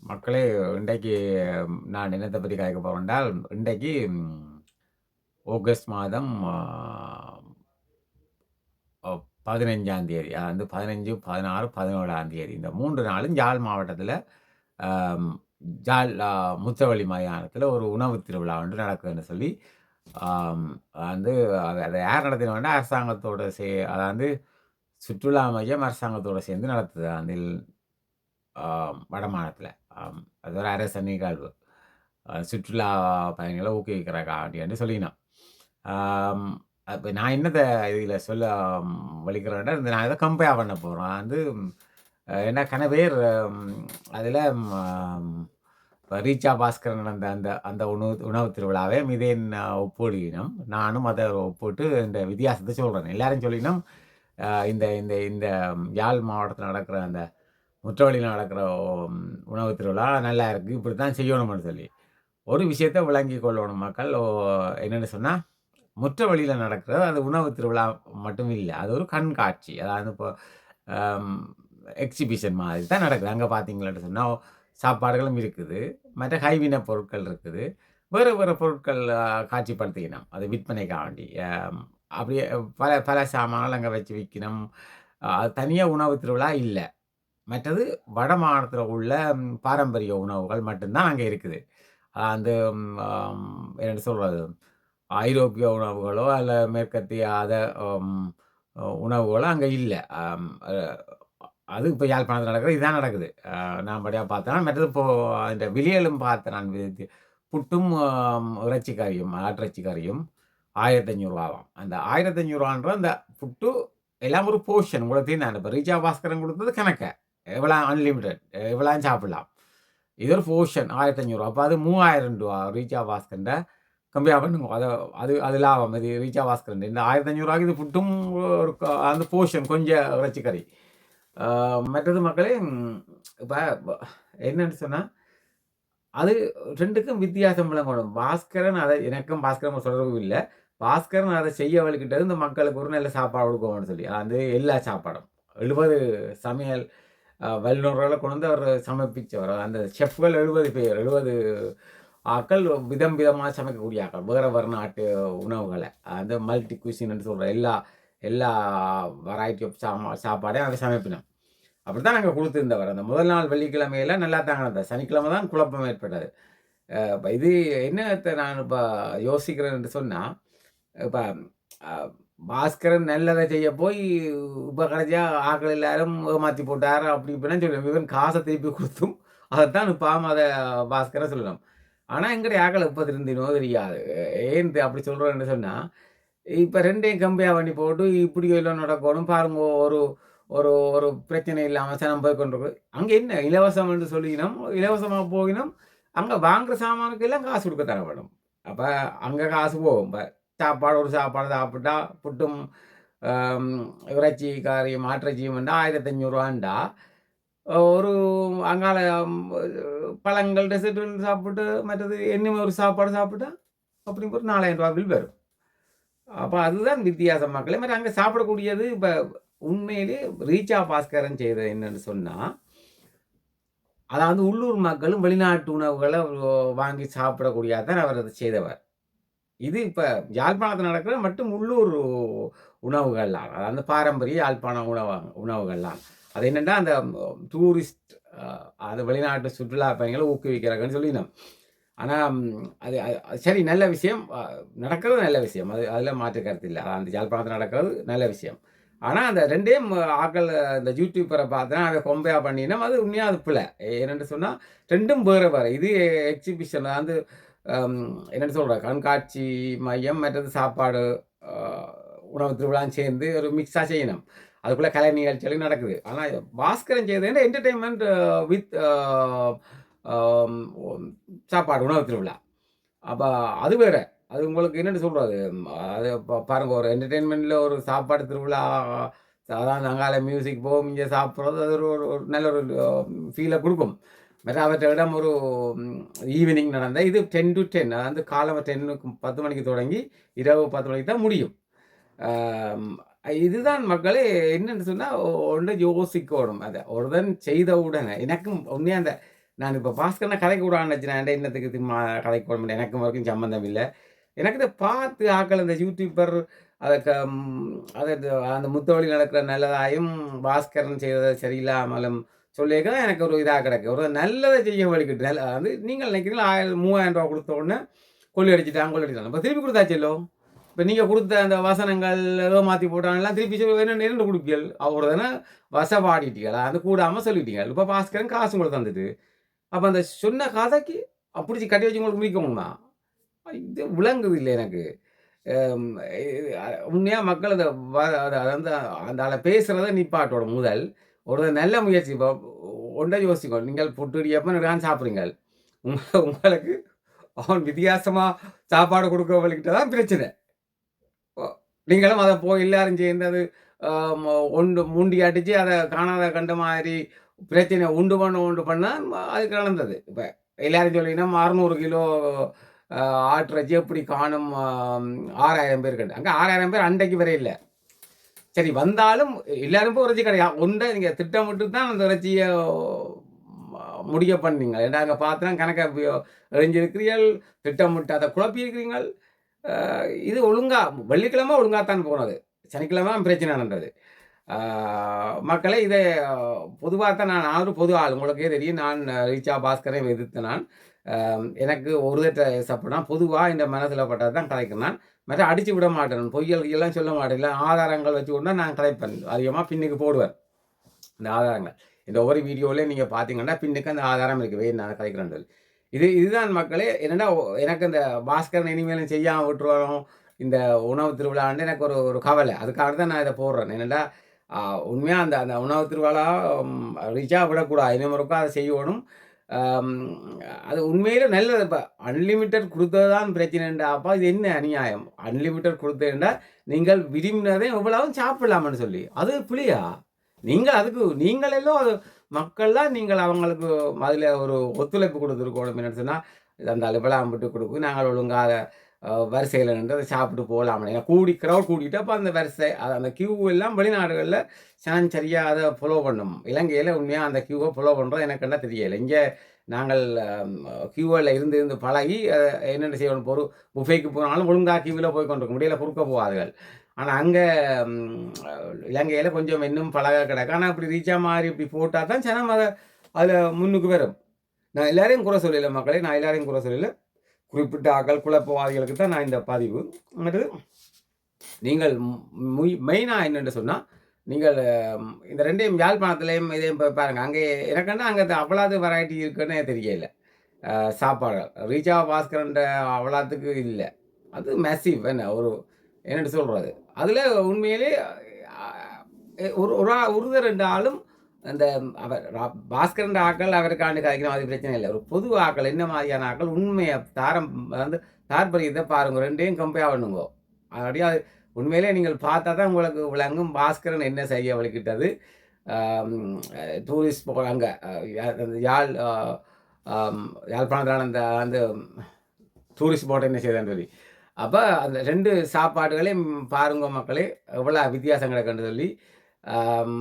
மக்களே, இன்றைக்கு நான் என்னத்த பத்தி கதைக்க போறேன்றால், இன்றைக்கு ஆகஸ்ட் மாதம் அ 15ஆம் தேதி. அது 15, 16, 17ஆம் தேதி. இந்த 3 நாளும் யாழ் மாவட்டத்தில அம் யாழ் முத்தவழி மயானத்தில ஒரு உணவு திருவிழா ஒன்று நடக்குதுன்னு சொல்லி, ஆம் வந்து அத யார் நடத்தினோம்னா, அரசாங்கத்தோட அதாவது சுற்றுலா மையம் அரசாங்கத்தோட சேர்ந்து நடத்துது. அதில் வடமாநிலத்தில. அது ஒரு அரச நிகழ்வு. சுற்றுலா பயணிகள ஊக்குவிக்கிறக்காண்டின்னு சொல்லினோம். ஆம் அப்ப நான் என்னத்த இதில சொல்ல வலிக்கிறேன்னா, நான் இத கம்பேர் பண்ண போறேன். வந்து ஏன்னா கனவேர் அதில இப்ப ரீச்சா பாஸ்கரன் நடந்த அந்த அந்த உணவு திருவிழாவை மிதேன் ஒப்பிடினோம். நானும் அத ஒப்பிட்டு இந்த வித்தியாசத்த சொல்றேன். எல்லாரும் சொல்லினோம், இந்த இந்த இந்த யாழ் மாவட்டத்தில நடக்கிற அந்த முற்றவழியில நடக்கிற உணவு திருவிழா நல்லா இருக்கு. இப்படித்தான் செய்யணும்னு சொல்லி. ஒரு விஷயத்த விளங்கிக் கொள்ளணும் மக்கள். என்னன்னு சொன்னா, முற்ற வழியில நடக்கிறது அது உணவு திருவிழா மட்டும் இல்ல. அது ஒரு கண்காட்சி. அதாவது இப்போ அம் எக்ஸிபிஷன் மாதிரி தான் நடக்குது. அங்க பார்த்தீங்கன்னு சொன்னா, சாப்பாடுகளும் இருக்குது. மற்ற கைவினை பொருட்கள் இருக்குது. வேறு வேறு பொருட்கள் காட்சிப்படுத்திக்கணும். அது விற்பனைக்காண்டி. அப்படியே பல பல சாமான்கள் அங்க வச்சு விக்கணும். தனியா உணவு திருவிழா இல்ல. மற்றது வட மாநிலத்தில உள்ள பாரம்பரிய உணவுகள் மட்டும் தான் அங்க இருக்குது. அந்த என்ன சொல்றது? ஐரோப்பிய உணவுகளோ, அல்ல மேற்கத்திய அம் உணவுகளோ அங்க இல்ல. அம் அ அது இப்ப யாழ்ப்பாணத்தில நடக்குது. இதான் நடக்குது. நான் படியா பார்த்தேன். மற்றது இப்போ அந்த விலியலும் பார்த்தேன் நான். புட்டும் இறைச்சி கறியும், ஆட்டிறைச்சி கறியும் ரூ. 1500 அந்த ரூ. 1500 அந்த புட்டு எல்லாம் ஒரு போர்ஷன். உங்களுக்கு தெரியும். இப்ப ரீச்சா பாஸ்கரன் குடுத்தது கணக்க. எவ்வளோ அன்லிமிட்டட் எவ்வளோன்னு சாப்பிடலாம். இது ஒரு போர்ஷன் ரூ. 1500 அப்ப அது ரூ. 3000 ரீச்சா பாஸ்கர்ன்ற கம்பேர் பண்ணுங்க. அது அது லாபம். இது ரீச்சா பாஸ்கர் இந்த ரூ. 1500 இது புட்டும் ஒரு அந்த போர்ஷன் கொஞ்சம் இறைச்சி கறி. மற்றது மக்களே இப்ப என்னன்னு சொன்னா, அது 2க்கும் வித்தியாசம் விளங்கணும். பாஸ்கரன் அத எனக்கும் பாஸ்கரனுக்கும் தொடர்பு இல்ல. பாஸ்கரன் அத செய்ய வழிக்கிட்டது இந்த மக்களுக்கு ஒரு நல்ல சாப்பாடு குடுக்கணும்னு சொல்லி. அது எல்லா சாப்பாடும். 70 சமையல் வல்லுநர்கள கொண்டு வந்து அவர் சமர்ப்பிச்சவர். அந்த செஃப்கள் 70 பேர். 70 ஆட்கள் விதம் விதமா சமைக்கக்கூடிய ஆட்கள். வேற வேற நாட்டு உணவுகள. அந்த மல்டி குசின்னு சொல்ற எல்லா எல்லா வெரைட்டி ஆஃப் சாப்பாடையும் அங்க சமைப்பினோம். அப்படித்தான் நாங்க குடுத்திருந்தவர். அந்த முதல் நாள் வெள்ளிக்கிழமையில நல்லா தாங்க நடந்தது. சனிக்கிழமை தான் குழப்பம் ஏற்பட்டது. இப்ப இது என்னத்த நான் இப்ப யோசிக்கிறேன் என்று சொன்னா, இப்ப அ பாஸ்கரன் நல்லத செய்ய போய், இப்ப கடைசியா ஆட்கள் எல்லாரும் ஏமாத்தி போட்டார். அப்படி இப்படிலாம் சொல்லுவோம். இவன் காச திருப்பி குடுத்தும், அதத்தான் பாவம் பாஸ்கரன் சொல்லணும். ஆனா எங்களுடைய ஆட்கள் எப்ப திருந்தினோ தெரியாது. ஏன் அப்படி சொல்றேன்னு சொன்னா, இப்ப 2யும் கம்பேர் பண்ணி போட்டு, இப்படி எல்லாம் நடக்கணும் பாருங்க. ஒரு ஒரு ஒரு பிரச்சனை இல்லாம சனம் போய் கொண்டிருக்கு. அங்க என்ன இலவசம் என்று சொல்லினோம். இலவசமா போயினோம். அங்க வாங்குற சாமானுக்கு எல்லாம் காசு குடுக்க தேவைப்படும். அப்ப அங்க காசு போகும். சாப்பாடு ஒரு சாப்பாடு சாப்பிட்டா புட்டும் அம் இறைச்சி கறியும் மாட்டிறைச்சியும் வந்தா ரூ. 1500 ஒரு அங்கால பழங்கள் டெசர்ட்டுகள் சாப்பிட்டு மற்றது இன்னும் ஒரு சாப்பாடு சாப்பிட்டா அப்படி ஒரு ரூ. 4000 பில் வரும். அப்ப அதுதான் வித்தியாசம் மக்களே. மாரி அங்க சாப்பிடக்கூடியது இப்ப உண்மையிலேயே ரீச்சா பாஸ்கரன் செய்தது என்னன்னு சொன்னா, அதாவது உள்ளூர் மக்களும் வெளிநாட்டு உணவுகள வாங்கி சாப்பிடக்கூடியதான் அவர் அத செய்தவர். இது இப்ப யாழ்ப்பாணத்தில நடக்கிறது மட்டும் உள்ளூர் உணவுகள்லாம். அதாவது பாரம்பரிய யாழ்ப்பாண உணவுகள்லாம். அது என்னன்னா, அந்த டூரிஸ்ட் அது வெளிநாட்டு சுற்றுலா பயணிகள ஊக்குவிக்கிறாங்கன்னு சொல்லினோம். ஆனா அது சரி நல்ல விஷயம். நடக்கிறது நல்ல விஷயம். அதுல மாற்று கருத்து இல்ல. அந்த யாழ்ப்பாணத்தில நடக்கிறது நல்ல விஷயம். ஆனா அந்த 2யும் ஆட்கள் இந்த யூடியூபர பார்த்தா அத கம்பேர் பண்ணினோம். அது உண்மையா அது பிழை. என்னன்னு சொன்னா 2ம் வேற வேற. இது எக்ஸிபிஷன் வந்து அம் என்னன்னு சொல்றது, கண்காட்சி மையம், மற்றது சாப்பாடு அ உணவு திருவிழாவும் சேர்ந்து ஒரு மிக்ஸா செய்யணும். அதுக்குள்ள கலை நிகழ்ச்சிகளும் நடக்குது. ஆனா பாஸ்கரன் செய்தது என்டர்டெயின்மென்ட் வித் ஆம் சாப்பாடு உணவு திருவிழா. அப்ப அது வேற. அது உங்களுக்கு என்னன்னு சொல்றது, அது பாருங்க ஒரு என்டர்டெயின்மென்ட்ல ஒரு சாப்பாடு திருவிழா, அதான் அங்கால மியூசிக் போகும், இங்க சாப்பிடுறது அது ஒரு ஒரு நல்ல ஒரு ஃபீல குடுக்கும். மற்ற அவற்றை விட ஒரு ஈவினிங் நடந்தா இது 10 டூ 10 அதாவது காலைல 10 மணிக்கு தொடங்கி இரவு 10 மணிக்கு தான் முடியும். ஆம் இதுதான் மக்களே என்னன்னு சொன்னா, ஒண்ணு யோசிக்கோணும் அத. ஒருத்தன் செய்த உடனே எனக்கும் உண்மையா அந்த நான் இப்ப பாஸ்கரன கதைக்க விடான்னு நினச்சேன். என்னத்துக்கு சும்மா கதைக்க விட முடியும். எனக்கும் அவருக்கும் சம்மந்தம் இல்ல. எனக்கு இத பார்த்து ஆட்கள் இந்த யூடியூபர் அத அத அந்த முத்தவழி நடக்கிற நல்லதாயும், பாஸ்கரன் செய்தது சரியில்லாமலும் சொல்லியிருக்க தான் எனக்கு ஒரு இதா கிடக்கு. ஒரு நல்லத செய்ய வழிக்கிட்டு அது நீங்கள் நினைக்கிறீங்களா ரூ. 3000 குடுத்த உடனே கொள்ளையடிச்சுட்டாங்க, கொள்ளையடிச்சுட்டாங்க. இப்ப திருப்பி குடுத்தாச்சுல்லோ! இப்ப நீங்க குடுத்த அந்த வசனங்கள் ஏதோ மாத்தி போட்டாங்கலாம் திருப்பி வேணும்னு 2 குடுப்பீர்கள். அவ்வளோதானே வசப்பாடிட்டீங்களா? அது கூடாம சொல்லிட்டீங்க. இப்ப பாஸ்கரன் காசு உங்களுக்கு தந்துட்டு. அப்ப அந்த சொன்ன கதைக்கு புடிச்சு கட்டி வச்சு உங்களுக்கு முடிக்கணுமா? இது விளங்குது இல்ல எனக்கு. அம் எ உண்மையா மக்கள் அத அத அந்த அந்த ஆள பேசுறத நிப்பாட்டணும் முதல். ஒரு நல்ல முயற்சி. இப்ப ஒன்றை யோசிங்க. நீங்கள் புட்டு இடியாப்பம் நான் சாப்பிடுறீங்கள். உங்களுக்கு அவன் வித்தியாசமா சாப்பாடு குடுக்கிறவங்ககிட்ட தான் பிரச்சனை. ஒ நீங்களும் அத போய் எல்லாரும் சேர்ந்து அது அ ம ஒண்டு முண்டி அடிச்சு அத காணாத கண்ட மாரி பிரச்சனைய உண்டு பண்ணா அது கலந்தது. இப்ப எல்லாரும் சொல்லினா 600 கிலோ அ ஆட்டிறைச்சி எப்படி காணும் 6000 பேர் கண்டு. அங்க 6000 பேர் அன்றைக்கு வரை இல்ல. சரி வந்தாலும் எல்லாரும் போய் இறைச்சி கிடையா உண்ட நீங்க திட்டமிட்டு தான் அந்த இறைச்சிய முடிய பண்ணீங்க. ஏன்னா அங்க பார்த்தா கணக்க எறிஞ்சிருக்கிறீர்கள், திட்டமிட்டு அத குழப்பியிருக்கிறீர்கள். அ இது ஒழுங்கா வெள்ளிக்கிழமை ஒழுங்காத்தான் போனது. சனிக்கிழமை தான் பிரச்சனை நடந்தது. ஆ மக்களே இத பொதுவாத்தான் நான் ஒரு பொது ஆள். உங்களுக்கே தெரியும். நான் ரிச்சா பாஸ்கரையும் எதிர்த்த நான். எனக்கு ஒரு தட்ட சப்பனா பொதுவா இந்த மனதில பட்டது தான் கதைக்கிறேன் நான். மற்ற அடிச்சு விட மாட்டேன். பொய்யல் கிய்யல்லாம் சொல்ல மாட்டேன். இல்ல ஆதாரங்கள் வச்சு கொண்டு நான் கதைப்பேன். அதிகமா பின்னுக்கு போடுவேன். இந்த ஆதாரங்கள். இந்த ஒவ்வொரு வீடியோலயும் நீங்க பார்த்தீங்கன்னா, பின்னுக்கு அந்த ஆதாரம் இருக்கு. வேறு நான் கதைக்கிறேன்னு சொல்லி. இதுதான் மக்களே. என்னன்னா எனக்கு இந்த பாஸ்கரன் இனிமேலும் செய்யாம விட்டுருவானோ, இந்த உணவு திருவிழான்னு எனக்கு ஒரு ஒரு கவலை. அதுக்காக தான் நான் இத போடுறேன். என்னடா, அ உண்மையா அந்த அந்த உணவு திருவிழா ரிச்சா விடக்கூடாது. இன்னும் ஒருக்கா அத செய்யணும். அம் அது உண்மையிலே நல்லது. இப்ப அன்லிமிட்டட் குடுத்தது தான் பிரச்சனைன்டா, அப்ப இது என்ன அநியாயம்? அன்லிமிட்டட் குடுத்தேன்டா, நீங்கள் விரும்பினதை எவ்வளவும் சாப்பிடலாம்ன்னு சொல்லி. அது பிழையா? நீங்கள் அதுக்கு நீங்கள் எல்லாம் அது மக்கள் தான் நீங்கள் அவங்களுக்கு அதில ஒரு ஒத்துழைப்பு குடுத்துருக்கணும். என்னன்னு சொன்னா, அந்த அளவெல்லாம் அம்பிட்டு குடுக்கும். நாங்கள் ஒழுங்கா அத வரிசையில நின்று அத சாப்பிட்டு போலாம்ன்னு. ஏன்னா கிரவுட் கூட்டிட்டு அப்ப அந்த வரிசை அந்த கியூ எல்லாம் வெளிநாடுகள்ல சரியா அத ஃபாலோ பண்ணும். இலங்கையில உண்மையா அந்த கியூவ ஃபாலோ பண்றது எனக்கு என்ன தெரியல. இங்க நாங்கள் கியூல இருந்து இருந்து பழகி என்னென்ன செய்யணும் புஃபேக்கு போனாலும் ஒழுங்கா கியூல போய் கொண்டிருக்க முடியல குறுக்க போகாதுகள். ஆனா அங்க ம் இலங்கையில கொஞ்சம் இன்னும் பழக கிடக்கு. ஆனா இப்படி ரீச்சா மாரி இப்படி போட்டா தான் ஜனம் அதுல முன்னுக்கு வரும். நான் எல்லாரையும் குறை சொல்லல மக்களே. நான் எல்லாரையும் குறை சொல்லல. குறிப்பிட்ட ஆக்கள் குழப்பவாதிகளுக்கு தான் நான் இந்த பதிவு. அடுத்தது நீங்கள் மெயினா என்னன்னு சொன்னா, நீங்கள் இந்த 2யும் யாழ்ப்பாணத்திலயும் இதையும் பாருங்க. அங்கே எனக்கன்னா அங்க அவ்வளவு வெரைட்டி இருக்குன்னு தெரியல. சாப்பாடுகள். ரீச்சா பாஸ்கரன்ட அவ்வளத்துக்கு இல்ல. அது மேசிவ் என்ன ஒரு என்னன்னு சொல்றது. அதுல உண்மையிலே அ ஒரு ஒருத்தர் 2 ஆளும் அந்த அவர் பாஸ்கரன் ஆக்கள் அவருக்காண்டு கதைக்கணும் அது பிரச்சனை இல்ல. ஒரு பொது ஆக்கள் என்ன மாதிரியான ஆக்கள் உண்மைய வந்து தாற்பரியத்த பாருங்க. 2யும் கம்பேர் பண்ணுங்கோ. அப்படியே அது உண்மையிலே நீங்கள் பார்த்தா தான் உங்களுக்கு விளங்கும் பாஸ்கரன் என்ன செய்ய வழிக்கிட்டது. அம் டூரிஸ்ட் அங்க அந்த யாழ்ப்பாணத்தில அந்த அந்த டூரிஸ்ட் போட் என்ன செய்யுதுன்னு சொல்லி. அப்ப அந்த 2 சாப்பாடுகளையும் பாருங்க மக்களே, எவ்வளோ வித்தியாசம் கிடக்குன்னு சொல்லி. ஆம்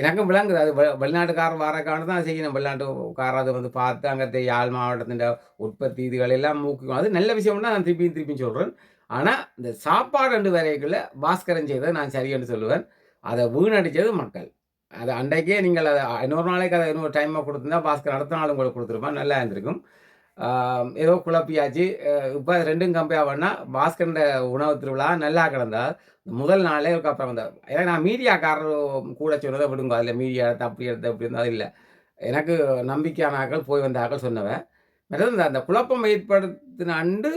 எனக்கும் விளங்குது. அது வெளிநாட்டுக்காரர் வரக்கான தான் செய்யணும். வெளிநாட்டுக்காரர் அத வந்து பார்த்து அங்கத்த யாழ் மாவட்டத்தின் உற்பத்தி இதுகள் எல்லாம் ஊக்குவிக்கும். அது நல்ல விஷயம் தான் நான் திருப்பியும் திருப்பியும் சொல்றேன். ஆனா, இந்த சாப்பாடு வரைக்குள்ள பாஸ்கரன் செய்தத நான் சரி என்று சொல்லுவேன். அத வீணடிச்சது மக்கள். அது அன்றைக்கே நீங்கள் அத இன்னொரு நாளைக்கு அத இன்னொரு டைமா குடுத்திருந்தா, பாஸ்கர் அடுத்த நாள் உங்களுக்கு குடுத்திருப்பான். நல்லா இருந்திருக்கும். ஆ ஏதோ குழப்பியாச்சு. இப்ப 2ம் கம்பேர் பண்ணா, பாஸ்கரன் உணவு திருவிழா நல்லா கிடந்தா, முதல் நாளே அப்புறம் ஏன்னா நான் மீடியாக்காரர் கூட சொன்னத விடுங்க. அதில மீடியா எடுத்து அப்படி எடுத்து இப்படி இருந்தது இல்ல. எனக்கு நம்பிக்கையான ஆட்கள், போய் வந்த ஆட்கள் சொன்னவ. மற்றது அந்த குழப்பம் ஏற்படுத்தின அன்று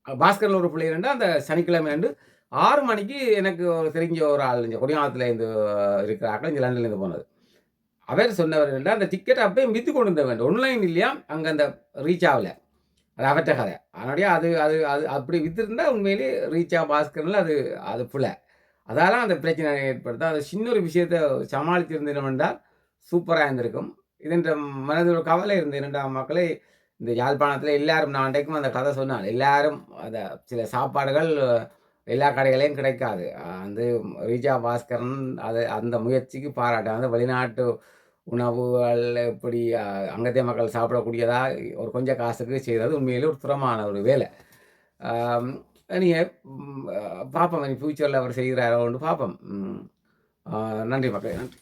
பாஸ்கர்ல ஒரு பிள்ளை இரண்டு அந்த சனிக்கிழமை அன்று 6 மணிக்கு எனக்கு ஒரு தெரிஞ்ச ஒரு ஆள் இங்க கொடியாத்தத்துல இருந்து இருக்கிற ஆட்கள் இங்க லண்டன்ல இருந்து போனது. அவர் சொன்னவர் என்னன்னா, அந்த டிக்கெட் அப்பயே வித்து கொண்டு வேண்டும். ஆன்லைன் இல்லையாம். அங்க அந்த ரீச் ஆவல. அது அவர்ட்ட கதை. அதனுடைய அது அது அது அப்படி வித்திருந்தா உண்மையிலேயே ரீச்சா பாஸ்கர்ல அது அது புல. அதால அந்த பிரச்சனை ஏற்படுது. அது சின்ன ஒரு விஷயத்த சமாளித்திருந்தோம் என்றால், சூப்பரா இருந்திருக்கும். இது என்ற மனதில் ஒரு கவலை இருந்தது. என்னடா மக்களே, இந்த யாழ்ப்பாணத்தில எல்லாரும் நான் அன்றைக்கும் அந்த கதை சொன்னேன். எல்லாரும் அத சில சாப்பாடுகள் எல்லா கடைகளையும் கிடைக்காது. வந்து ரீஜா பாஸ்கரன் அது அந்த முயற்சிக்கு பாராட்டு. அந்த வெளிநாட்டு உணவுகள் எப்படி அங்கத்திய மக்கள் சாப்பிடக்கூடியதா ஒரு கொஞ்சம் காசுக்கு செய்கிறது உண்மையிலே ஒரு திறமான ஒரு வேலை. ஆம், நீங்க பார்ப்போம். இனி ஃபியூச்சர்ல அவர் செய்கிறாரோன்னு பார்ப்போம். நன்றி மக்களே. நன்றி.